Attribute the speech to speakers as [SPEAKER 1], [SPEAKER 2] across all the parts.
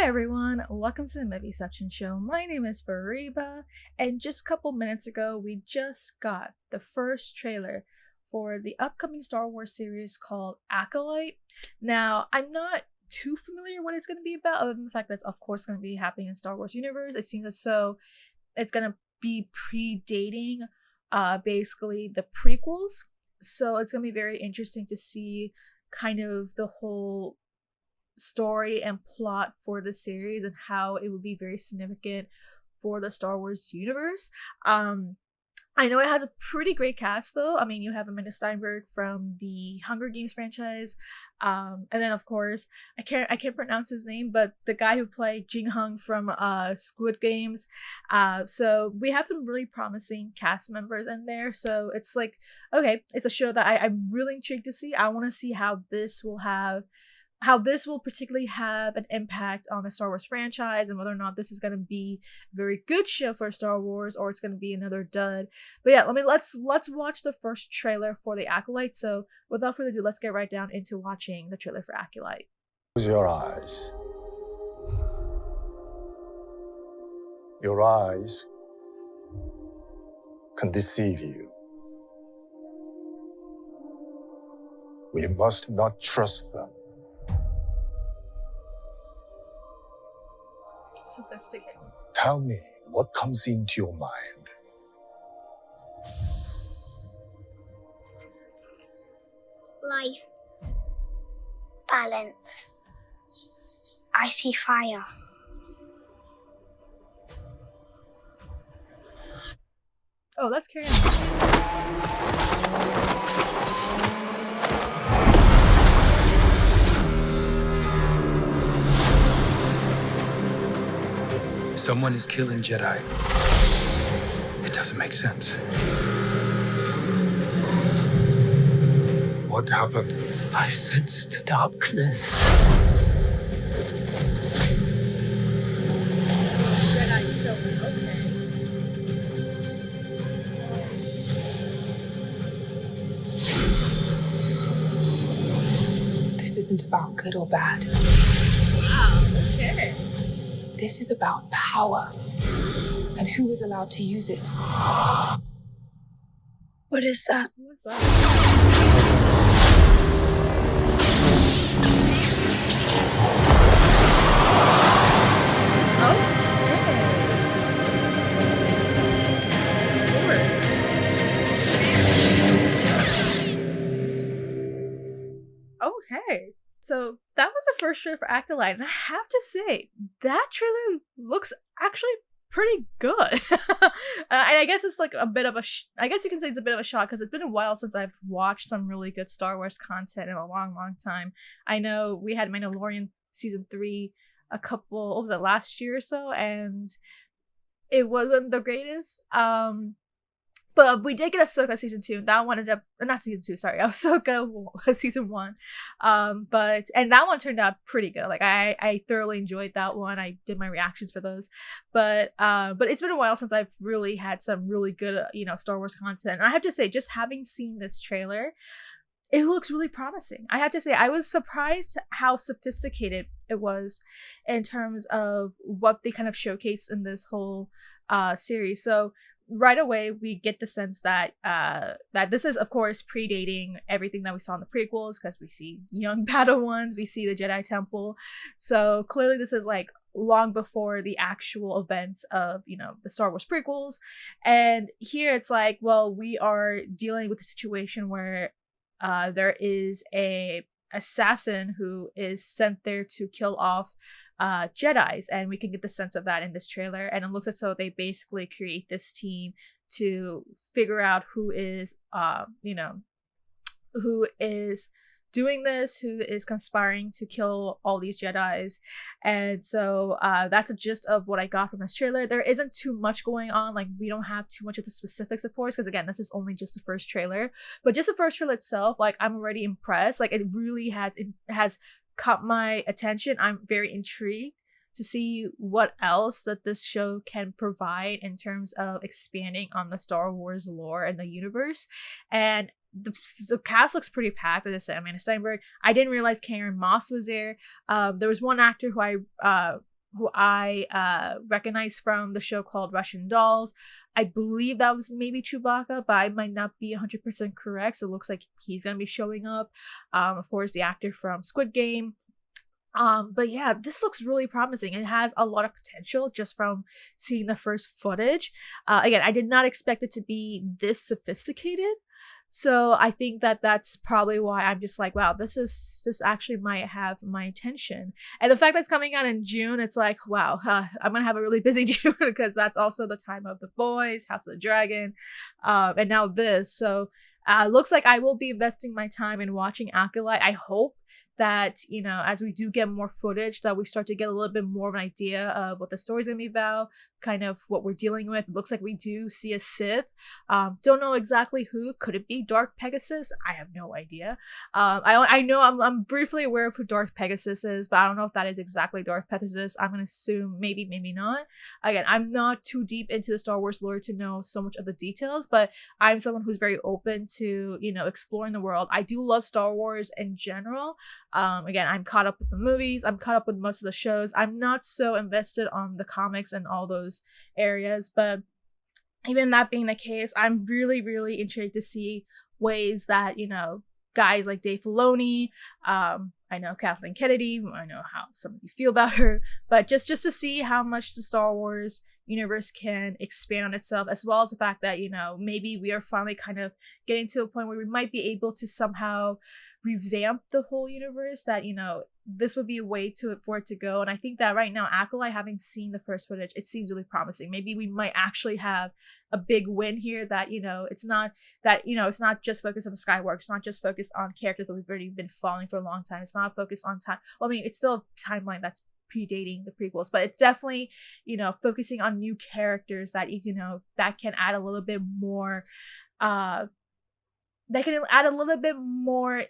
[SPEAKER 1] everyone, welcome to the Movieception Show. My name is Fariba, and just a couple minutes ago, we just got the first trailer for the upcoming Star Wars series called Acolyte. Now, I'm not too familiar what it's going to be about, other than the fact that it's of course going to be happening in Star Wars universe. It seems as so it's going to be predating basically the prequels. So it's going to be very interesting to see kind of the whole story and plot for the series and how it would be very significant for the Star Wars universe. I know it has a pretty great cast though. I mean, you have Amandla Stenberg from the Hunger Games franchise, and then of course I can't pronounce his name, but the guy who played Jung-jae from Squid Games. So we have some really promising cast members in there. So it's like, okay, it's a show that I'm really intrigued to see. I want to see how this will particularly have an impact on the Star Wars franchise and whether or not this is going to be a very good show for Star Wars or it's going to be another dud. But yeah, let's watch the first trailer for the Acolyte. So without further ado, let's get right down into watching the trailer for Acolyte.
[SPEAKER 2] Close your eyes. Your eyes can deceive you. We must not trust them.
[SPEAKER 1] Sophisticated.
[SPEAKER 2] Tell me what comes into your mind.
[SPEAKER 3] Life. Balance. I see fire.
[SPEAKER 1] Oh, that's Carrie-Anne.
[SPEAKER 4] Someone is killing Jedi. It doesn't make sense.
[SPEAKER 2] What happened?
[SPEAKER 4] I sensed darkness.
[SPEAKER 1] Jedi killed. Okay.
[SPEAKER 5] This isn't about good or bad.
[SPEAKER 1] Wow. Okay.
[SPEAKER 5] This is about power and who is allowed to use it.
[SPEAKER 3] What is that?
[SPEAKER 1] What's that? Okay. So that was the first trailer for Acolyte, and I have to say that trailer looks actually pretty good. And I guess it's like a bit of I guess you can say it's a bit of a shock because it's been a while since I've watched some really good Star Wars content in a long time. I know we had Mandalorian season 3 what was it, last year or so, and it wasn't the greatest. But we did get Ahsoka season 2. That one ended up, not season 2, sorry, Ahsoka season 1. And that one turned out pretty good. Like I thoroughly enjoyed that one. I did my reactions for those. But it's been a while since I've really had some really good, Star Wars content. And I have to say, just having seen this trailer, it looks really promising. I have to say, I was surprised how sophisticated it was in terms of what they kind of showcased in this whole series. So right away we get the sense that this is of course predating everything that we saw in the prequels, because we see young Padawans, we see the Jedi Temple. So clearly this is like long before the actual events of the Star Wars prequels. And here it's like, well, we are dealing with a situation where there is a assassin who is sent there to kill off Jedis, and we can get the sense of that in this trailer. And it looks as though they basically create this team to figure out who is doing this, who is conspiring to kill all these Jedis. And so that's a gist of what I got from this trailer. There isn't too much going on. Like, we don't have too much of the specifics, of course, because again, this is only just the first trailer. But just the first trailer itself, like, I'm already impressed. Like, it really has caught my attention. I'm very intrigued to see what else that this show can provide in terms of expanding on the Star Wars lore and the universe. And the cast looks pretty packed. As I said, Amandla Stenberg. I didn't realize Carrie-Anne was there. There was one actor who I who I recognize from the show called Russian Dolls. I believe that was maybe Chewbacca, but I might not be 100% correct. So it looks like he's going to be showing up. Of course, the actor from Squid Game. But yeah, this looks really promising. It has a lot of potential just from seeing the first footage. Again, I did not expect it to be this sophisticated. So I think that that's probably why I'm just like, wow, this actually might have my attention. And the fact that it's coming out in June, it's like, wow, I'm gonna have a really busy June because that's also the time of The Boys, House of the Dragon, and now this. So looks like I will be investing my time in watching Acolyte. I hope that, you know, as we do get more footage, that we start to get a little bit more of an idea of what the story's gonna be about, kind of what we're dealing with. It looks like we do see a Sith. Don't know exactly who. Could it be Dark Pegasus? I have no idea. I know I'm briefly aware of who Dark Pegasus is, but I don't know if that is exactly Dark Pegasus. I'm gonna assume maybe not. Again, I'm not too deep into the Star Wars lore to know so much of the details, but I'm someone who's very open to, you know, exploring the world. I do love Star Wars in general. Again, I'm caught up with the movies. I'm caught up with most of the shows. I'm not so invested on the comics and all those areas, but even that being the case, I'm really, really intrigued to see ways that, you know, guys like Dave Filoni, I know Kathleen Kennedy, I know how some of you feel about her, but just to see how much the Star Wars universe can expand on itself, as well as the fact that, you know, maybe we are finally kind of getting to a point where we might be able to somehow revamp the whole universe, that, you know, this would be a way for it to go. And I think that right now, Acolyte, having seen the first footage, it seems really promising. Maybe we might actually have a big win here, that, you know, it's not just focused on the Skywalker, it's not just focused on characters that we've already been following for a long time, it's not focused on time. Well, I mean, it's still a timeline that's predating the prequels, but it's definitely, you know, focusing on new characters that, you know, that can add a little bit more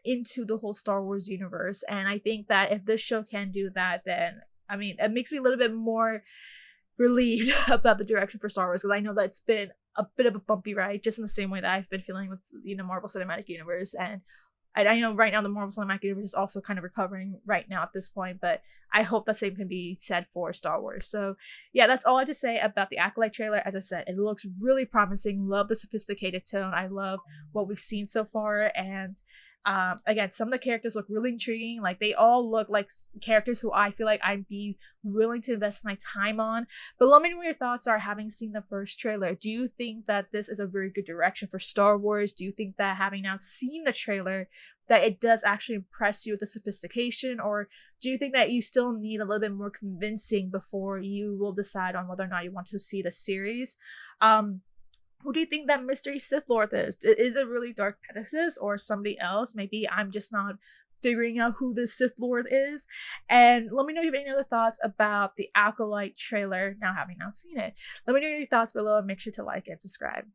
[SPEAKER 1] into the whole Star Wars universe. And I think that if this show can do that, then, I mean, it makes me a little bit more relieved about the direction for Star Wars, because I know that it's been a bit of a bumpy ride, just in the same way that I've been feeling with, you know, Marvel Cinematic Universe. And I know right now the Marvel Cinematic Universe is also kind of recovering right now at this point, but I hope the same can be said for Star Wars. So yeah, that's all I have to say about the Acolyte trailer. As I said, it looks really promising. Love the sophisticated tone. I love what we've seen so far. And again, some of the characters look really intriguing. Like, they all look like characters who I feel like I'd be willing to invest my time on. But let me know what your thoughts are, having seen the first trailer. Do you think that this is a very good direction for Star Wars? Do you think that, having now seen the trailer, that it does actually impress you with the sophistication? Or do you think that you still need a little bit more convincing before you will decide on whether or not you want to see the series? Who do you think that mystery Sith Lord is? Is it really Dark Pegasus or somebody else? Maybe I'm just not figuring out who this Sith Lord is. And let me know if you have any other thoughts about the Acolyte trailer, now having not seen it. Let me know your thoughts below, and make sure to like and subscribe.